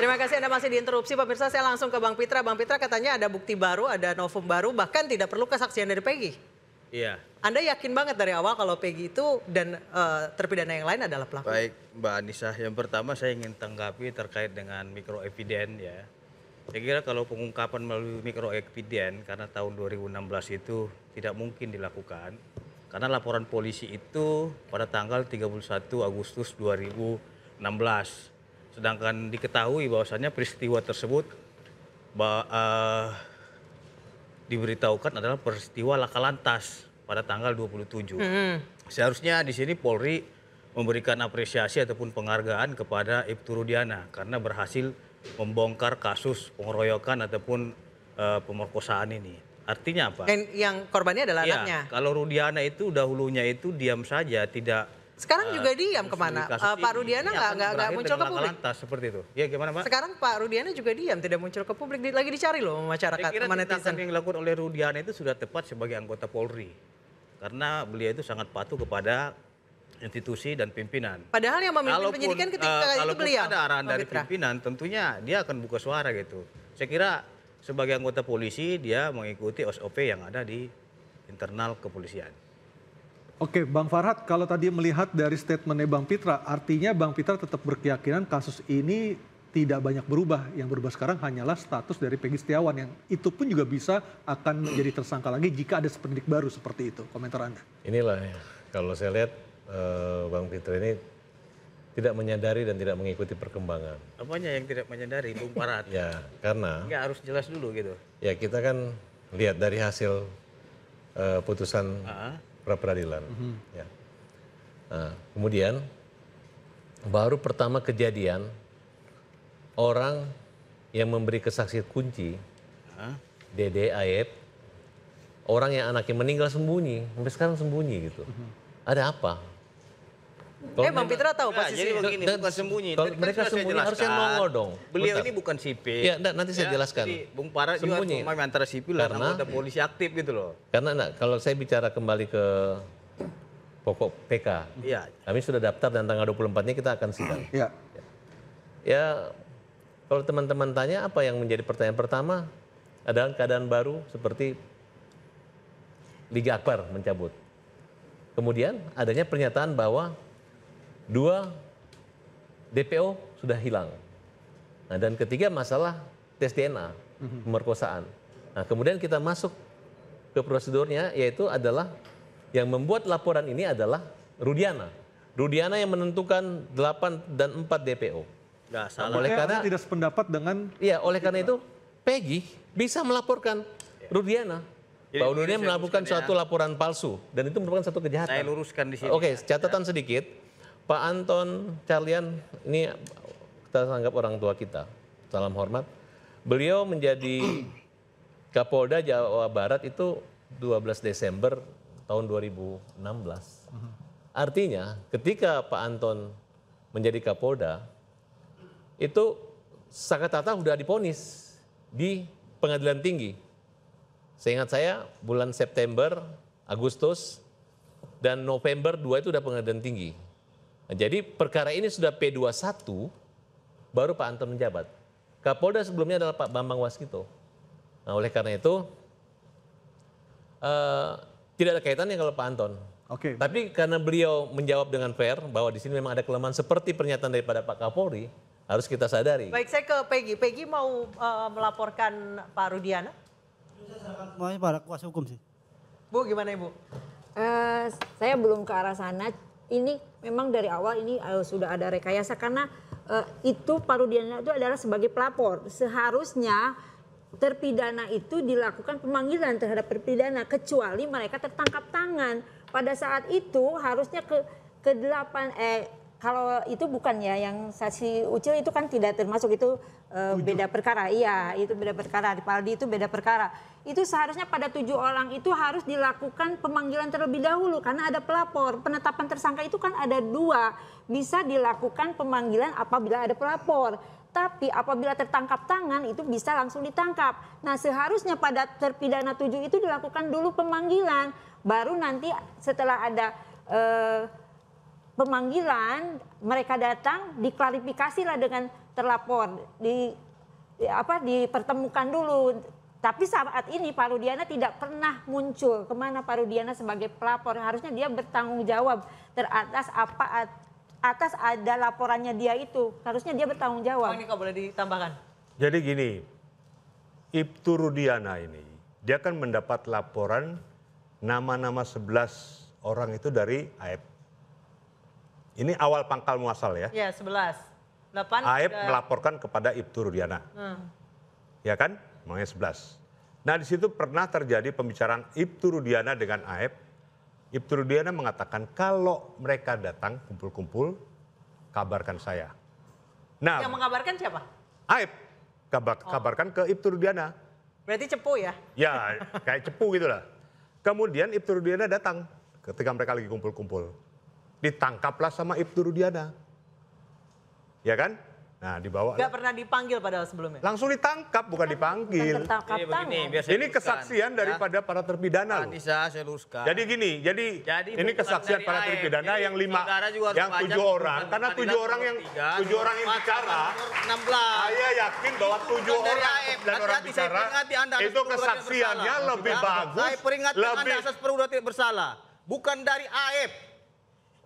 Terima kasih Anda masih diinterupsi pemirsa. Saya langsung ke Bang Pitra. Bang Pitra katanya ada bukti baru, ada novum baru, bahkan tidak perlu kesaksian dari Peggy. Iya. Anda yakin banget dari awal kalau Peggy itu dan terpidana yang lain adalah pelaku? Baik Mbak Anissa, yang pertama saya ingin tanggapi terkait dengan mikroeviden ya. Saya kira kalau pengungkapan melalui mikroeviden karena tahun 2016 itu tidak mungkin dilakukan. Karena laporan polisi itu pada tanggal 31 Agustus 2016. Sedangkan diketahui bahwasannya peristiwa tersebut diberitahukan adalah peristiwa laka lantas pada tanggal 27. Seharusnya di sini Polri memberikan apresiasi ataupun penghargaan kepada Ibtu Rudiana karena berhasil membongkar kasus pengeroyokan ataupun pemerkosaan ini. Artinya apa? Yang korbannya adalah anaknya. Kalau Rudiana itu dahulunya itu diam saja, tidak. Sekarang juga diam kemana? Pak Rudiana nggak muncul ke publik. Lantas seperti itu. Ya gimana Pak? Sekarang Pak Rudiana juga diam, tidak muncul ke publik, lagi dicari loh masyarakat, sama netizen. Tindakan yang dilakukan oleh Rudiana itu sudah tepat sebagai anggota Polri, karena beliau itu sangat patuh kepada institusi dan pimpinan. Padahal yang memimpin penyidikan ketika itu beliau. Ada arahan dari pimpinan, tentunya dia akan buka suara gitu. Saya kira sebagai anggota polisi dia mengikuti SOP yang ada di internal kepolisian. Oke, Bang Farhad, kalau tadi melihat dari statementnya Bang Pitra, artinya Bang Pitra tetap berkeyakinan kasus ini tidak banyak berubah. Yang berubah sekarang hanyalah status dari Peggy Setiawan yang itu pun juga bisa akan menjadi tersangka lagi jika ada seperindik baru seperti itu. Komentar Anda. Inilah ya, kalau saya lihat Bang Pitra ini tidak menyadari dan tidak mengikuti perkembangan. Apanya yang tidak menyadari, Bung Farhad? Ya, karena nggak harus jelas dulu gitu. Ya kita kan lihat dari hasil putusan pra peradilan. Ya. Nah, kemudian baru pertama kejadian orang yang memberi kesaksian kunci, Dede Aep, orang yang anaknya meninggal sembunyi, sampai sekarang sembunyi gitu. Ada apa? Bang Pitra tahu pasti. Jadi begini, bukan sembunyi. Kalau mereka sembunyi harusnya nongol dong. Beliau ini bukan sipil. Ya, nanti saya jelaskan. Jadi Bung Farhad juga antara sipil dan anggota polisi aktif gitu loh. Karena kalau saya bicara kembali ke pokok PK, kami sudah daftar dan tanggal 24-nya kita akan sidang. Ya, kalau teman-teman tanya apa yang menjadi pertanyaan pertama adalah keadaan baru seperti Liga Akbar mencabut. Kemudian adanya pernyataan bahwa 2 DPO sudah hilang. Nah, dan ketiga masalah tes DNA, pemerkosaan. Nah, kemudian kita masuk ke prosedurnya, yaitu adalah yang membuat laporan ini adalah Rudiana. Rudiana yang menentukan 8 dan 4 DPO. Nggak salah. Oleh karena tidak sependapat dengan... Iya, oleh karena itu Peggy bisa melaporkan Rudiana. Bahwa Rudiana melakukan suatu laporan palsu dan itu merupakan satu kejahatan. Saya luruskan di sini. Oke, catatan sedikit. Pak Anton Carlian ini kita anggap orang tua kita, salam hormat. Beliau menjadi Kapolda Jawa Barat itu 12 Desember tahun 2016. Artinya ketika Pak Anton menjadi Kapolda, itu Sakatata sudah divonis di Pengadilan Tinggi. Seingat saya bulan September, Agustus, dan November 2 itu sudah Pengadilan Tinggi. Nah, jadi perkara ini sudah P21, baru Pak Anton menjabat. Kapolda sebelumnya adalah Pak Bambang Waskito. Nah, oleh karena itu tidak ada kaitannya kalau Pak Anton. Tapi karena beliau menjawab dengan fair bahwa di sini memang ada kelemahan seperti pernyataan daripada Pak Kapolri, harus kita sadari. Baik, saya ke Peggy. Peggy mau melaporkan Pak Rudiana? Maunya pada kuasa hukum sih. Bu, gimana Ibu? Saya belum ke arah sana. Ini memang dari awal ini sudah ada rekayasa karena itu Pak Rudiana itu adalah sebagai pelapor. Seharusnya terpidana itu dilakukan pemanggilan terhadap terpidana kecuali mereka tertangkap tangan. Pada saat itu harusnya ke-8 kalau itu bukan ya yang saksi Ucil itu kan tidak termasuk itu beda perkara. Iya, itu beda perkara. Di Paldi itu beda perkara. Itu seharusnya pada 7 orang itu harus dilakukan pemanggilan terlebih dahulu karena ada pelapor. Penetapan tersangka itu kan ada 2. Bisa dilakukan pemanggilan apabila ada pelapor. Tapi apabila tertangkap tangan itu bisa langsung ditangkap. Nah, seharusnya pada terpidana 7 itu dilakukan dulu pemanggilan. Baru nanti setelah ada pemanggilan, mereka datang, diklarifikasi lah dengan terlapor, dipertemukan dulu. Tapi saat ini Pak Rudiana tidak pernah muncul. Kemana Pak Rudiana sebagai pelapor? Harusnya dia bertanggung jawab atas ada laporannya dia itu. Harusnya dia bertanggung jawab. Bang Niko boleh ditambahkan? Jadi gini, Ibtu Rudiana ini, dia kan mendapat laporan nama-nama 11 orang itu dari AEP. Ini awal pangkal muasal ya. Ya, 11. 8 AEP sudah- melaporkan kepada Ibtu Rudiana. Ya kan? Makanya 11. Nah di situ pernah terjadi pembicaraan Ibtu Rudiana dengan AEP. Ibtu Rudiana mengatakan kalau mereka datang kumpul-kumpul, kabarkan saya. Nah, Yang mengabarkan siapa? AEP kabarkan ke Ibtu Rudiana. Berarti cepu ya? Ya kayak cepu gitu lah. Kemudian Ibtu Rudiana datang ketika mereka lagi kumpul-kumpul. Ditangkaplah sama Ibtu Rudiana. Ya kan? Nah dibawa. Gak pernah dipanggil padahal sebelumnya. Langsung ditangkap bukan dipanggil. Jadi begini, biar saya Ini luruskan, kesaksian ya. daripada para terpidana loh. Bisa saya luruskan. Jadi gini, jadi ini bukan kesaksian dari para AEP. terpidana Jadi yang 5, saudara juga harus yang baca 7 orang. putusan Karena 7 pengadilan orang yang nomor 3, 7 orang yang nomor bicara. 16. Saya yakin bahwa 7 bukan dari orang AEP. dan orang Hati-hati, saya bicara peringati Anda atas itu perbuatan kesaksiannya bersalah. lebih Ya, bagus. Saya peringatkan Anda lebih asas perbuatan tidak bersalah. Bukan dari AEP.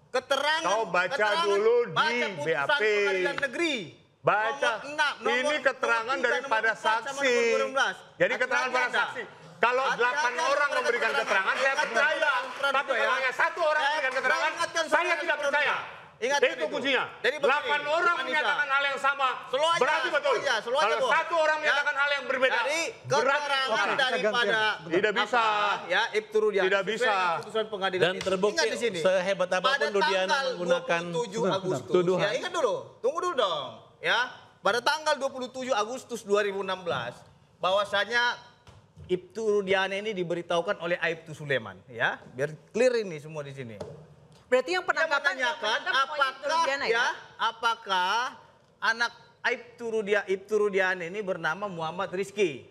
Keterangan. Kau baca keterangan, dulu di baca putusan BAP. Pengadilan Negeri. Baca, ini keterangan daripada saksi. Jadi keterangan pada saksi. Kalau 8 orang memberikan keterangan, saya percaya. Tapi kalau hanya 1 orang memberikan keterangan, saya tidak percaya. Itu kuncinya. 8 orang menyatakan hal yang sama, berarti betul. Kalau 1 orang menyatakan hal yang berbeda, Jadi berarti keterangan daripada tidak bisa. ya Ibtu Rudiana Tidak bisa. putusan pengadilan Dan itu. terbukti Ingat di sini. sehebat apapun Pada Rudiana tanggal menggunakan 27 Agustus. tuduhan. Ya, ingat dulu. Tunggu dulu dong. Ya, pada tanggal 27 Agustus 2016 bahwasanya Ibtu Rudiana ini diberitahukan oleh Aibtu Suleman, ya. Biar clear ini semua di sini. Berarti yang Dia penangkapan menanyakan semuanya itu apakah Rudiana apakah anak Ibtu Rudiana ini bernama Muhammad Rizki.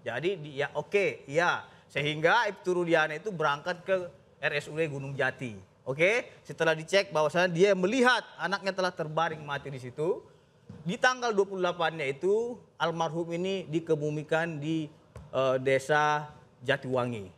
Jadi dia oke, ya. Sehingga Ibtu Rudiana itu berangkat ke RSUD Gunung Jati. Oke, setelah dicek bahwasanya dia melihat anaknya telah terbaring mati di situ. Di tanggal 28-nya itu almarhum ini dikebumikan di desa Jatiwangi.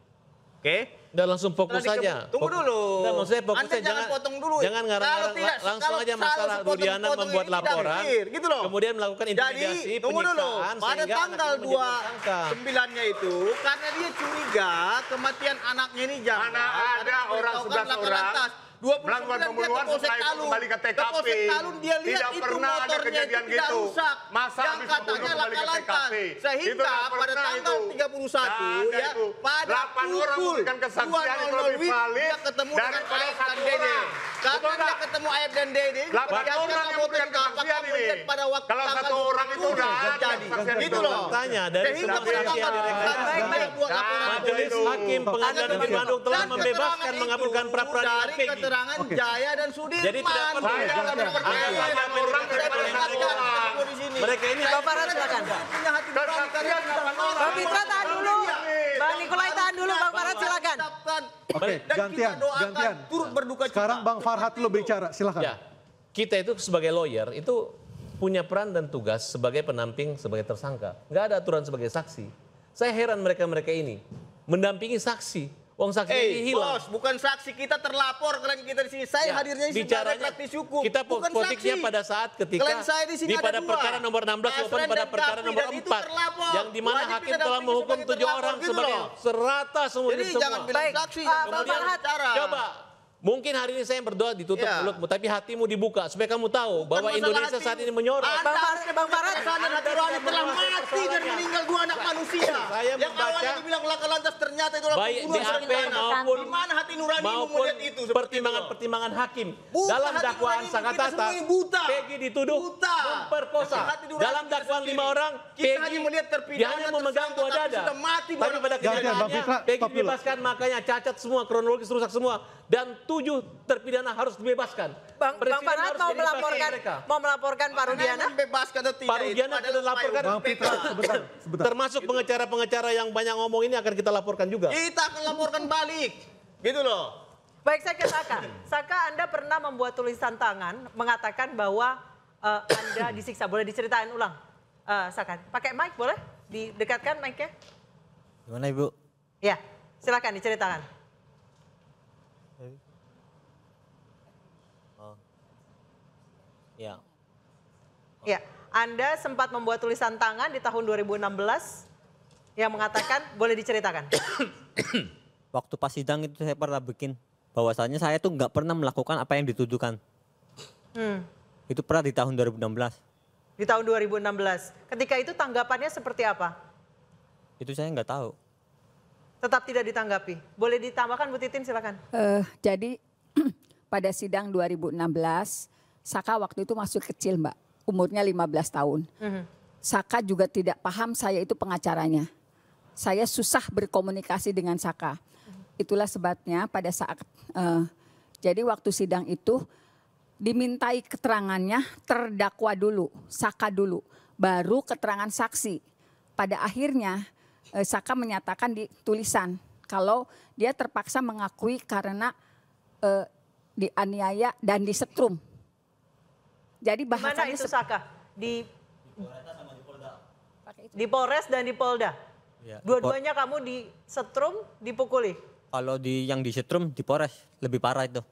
Oke? Dan langsung fokus saja. Tunggu dulu. Dan maksudnya fokusnya Anda jangan potong dulu. Jangan ngarang-ngarang, langsung aja masalah Rudiana membuat laporan. Gitu loh. Kemudian melakukan intimidasi, Jadi, tunggu dulu. penyiksaan, Pada sehingga tanggal anaknya menjadi tersangka. 29-nya itu, karena dia curiga kematian anaknya ini janggal. Mana ada orang 11 orang melakukan pembunuhan setelah itu kembali ke TKP. Polsek Talun dia lihat Tidak itu pernah ada motornya kejadian itu tidak gitu. rusak. Masa yang habis katanya membunuh kembali ke laka-lantas. TKP. Itu Sehingga tidak pada pernah tanggal itu. 31 Nah, ya itu. pada 8 orang pukul memberikan kesaksian itu 2.00 lebih valid dia ketemu dengan daripada Aib dan 1 Dede. orang. Karena Betul dia nggak? ketemu Aib dan Dede. 8 dia orang yang memberikan kesaksian ini. Pada waktu Kalau tanggal 1 orang itu 27 udah ada terjadi. kesaksian Gitu itu. loh. Tanya dari Sehingga semua pada saksi yang tanggal direkayasa. baik-baik buat laporan Majelis itu. Hakim Pengadilan Negeri Bandung telah dan membebaskan keterangan mengabulkan itu pra-peradilan dari Peggy. keterangan Jaya dan Sudirman. Jadi tidak perlu. Saya nggak percaya. Saya Saya orang daripada peringatkan satu orang. ketemu di sini. Mereka ini Bang Farad silakan. Punya hati nurani karena tidak marah. Bang Fitra tahan dulu. Bang Nikolai tahan dulu. Bang Farad silakan. Oke, Dan gantian, kita doakan gantian. turut berduka cita. Sekarang Bang Farhad lo bicara, silakan. Ya, kita itu sebagai lawyer itu punya peran dan tugas sebagai penamping, sebagai tersangka. Nggak ada aturan sebagai saksi. Saya heran mereka-mereka ini mendampingi saksi. Wong saksi ini hilang. Bos, bukan saksi, kita terlapor kalian kita di sini. Saya Ya, hadirnya di sini sebagai praktisi hukum. kita bukan potiknya saksi. pada saat ketika Klien saya di sini pada ada dua. perkara nomor 16 maupun Asren pada dan perkara Kapi, nomor dan itu 4 terlapor. yang dimana Wajib hakim kita telah dampingi menghukum sebagai 7 terlapor, orang gitu sebagai loh. serata semua Jadi ini semua. jangan bilang Baik, saksi. Bang kemudian Farhad, bicara. Coba, mungkin hari ini saya berdoa ditutup Iya. mulutmu, tapi hatimu dibuka supaya kamu tahu bahwa Bukan Indonesia masalah saat hati. ini menyorot. Bang Farhad. Kesadaran nurani telah mati dan meninggal 2 anak manusia. Saya yang membaca awalnya dibilang laka-lantas ternyata itu adalah baik pembunuhan DAP berencana. maupun Di mana hati nurani maupun melihat itu seperti pertimbangan-pertimbangan hakim Buta, dalam hati dakwaan nurani Saka kita Tata, semua ini buta. Peggy dituduh Buta. memperkosa. Hati nurani Dalam kita dakwaan sendiri. 5 orang, Kita Peggy hanya melihat terpidana, dia hanya memegang tersangka, 2 tapi dada. sudah mati Tapi pada Gantian, Bang kenyataannya Fitra, Peggy stop dulu. dibebaskan, makanya cacat semua, kronologis rusak semua, dan 7 terpidana harus dibebaskan. Bang Presiden Farhad harus mau jadi saksi melaporkan mereka. Pak Rudiana. Bebaskan atau tidak Pak Rudiana itu sudah adalah laporkan. upaya Bang Fitra, sebentar, sebentar. Termasuk pengacara-pengacara yang banyak ngomong ini akan kita laporkan juga. Kita akan laporkan balik. Gitu loh. Baik, saya ke Saka. Saka, Anda pernah membuat tulisan tangan mengatakan bahwa Anda disiksa. Boleh diceritain ulang, Saka? Pakai mic boleh? Didekatkan mic-nya? Gimana Ibu? Ya, silakan diceritakan. Ya. Ya, Anda sempat membuat tulisan tangan di tahun 2016 yang mengatakan, boleh diceritakan? Waktu pas sidang itu saya pernah bikin bahwasannya saya tuh nggak pernah melakukan apa yang dituduhkan. Itu pernah di tahun 2016. Di tahun 2016. Ketika itu tanggapannya seperti apa? Itu saya nggak tahu. Tetap tidak ditanggapi. Boleh ditambahkan Bu Titin, silakan. Jadi pada sidang 2016, Saka waktu itu masih kecil Mbak, umurnya 15 tahun. Saka juga tidak paham saya itu pengacaranya. Saya susah berkomunikasi dengan Saka. Itulah sebabnya pada saat, jadi waktu sidang itu dimintai keterangannya terdakwa dulu, Saka dulu, baru keterangan saksi. Pada akhirnya Saka menyatakan di tulisan kalau dia terpaksa mengakui karena dianiaya dan disetrum. Jadi bahasanya Mana itu Saka? Di Polres dan di Polda? Ya, Dua-duanya kamu disetrum, dipukuli? Kalau yang disetrum di Polres lebih parah itu.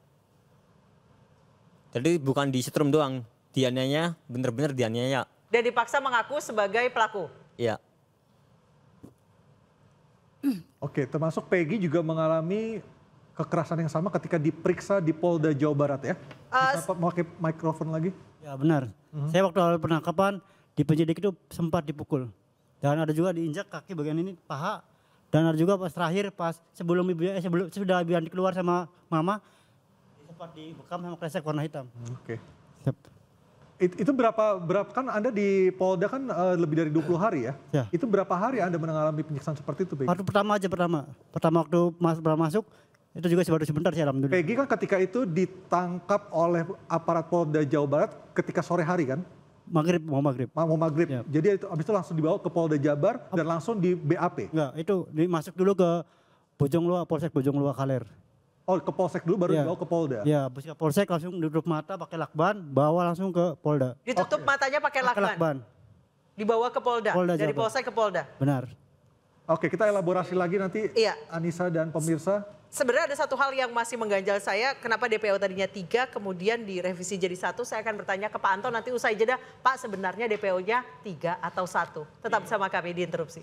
Jadi bukan disetrum doang, dianiaya bener-bener dianiaya. Dan dipaksa mengaku sebagai pelaku? Iya. Oke, termasuk Peggy juga mengalami kekerasan yang sama ketika diperiksa di Polda Jawa Barat ya? Bisa pakai mikrofon lagi? Ya benar. Saya waktu awal penangkapan di penyidik itu sempat dipukul. Dan ada juga diinjak kaki bagian ini, paha. Dan ada juga pas terakhir sebelum sudah ibu Andi keluar sama mama, sempat dibekam sama kresek warna hitam. Oke. Itu berapa kan Anda di Polda kan lebih dari 20 hari ya? Ya. Itu berapa hari Anda mengalami penyiksaan seperti itu, Peggy? Waktu pertama waktu masuk itu juga baru sebentar sih alhamdulillah. Peggy kan ketika itu ditangkap oleh aparat Polda Jawa Barat ketika sore hari kan? Mau maghrib. Mau maghrib. Ya. Jadi habis itu langsung dibawa ke Polda Jabar dan langsung di BAP. Enggak, itu masuk dulu ke Polsek Bojong Lua Kaler. Oh, ke Polsek dulu baru dibawa ke Polda. Ya, habis ke Polsek langsung ditutup mata pakai lakban, bawa langsung ke Polda. Ditutup matanya pakai lakban? Dibawa ke Polda? Dari Jabar. Polsek ke Polda? Benar. Oke, kita elaborasi lagi nanti Anissa dan pemirsa. Sebenarnya ada satu hal yang masih mengganjal saya, kenapa DPO tadinya 3 kemudian direvisi jadi 1. Saya akan bertanya ke Pak Anton nanti usai jeda, Pak sebenarnya DPO-nya 3 atau 1. Tetap bersama kami di Interupsi.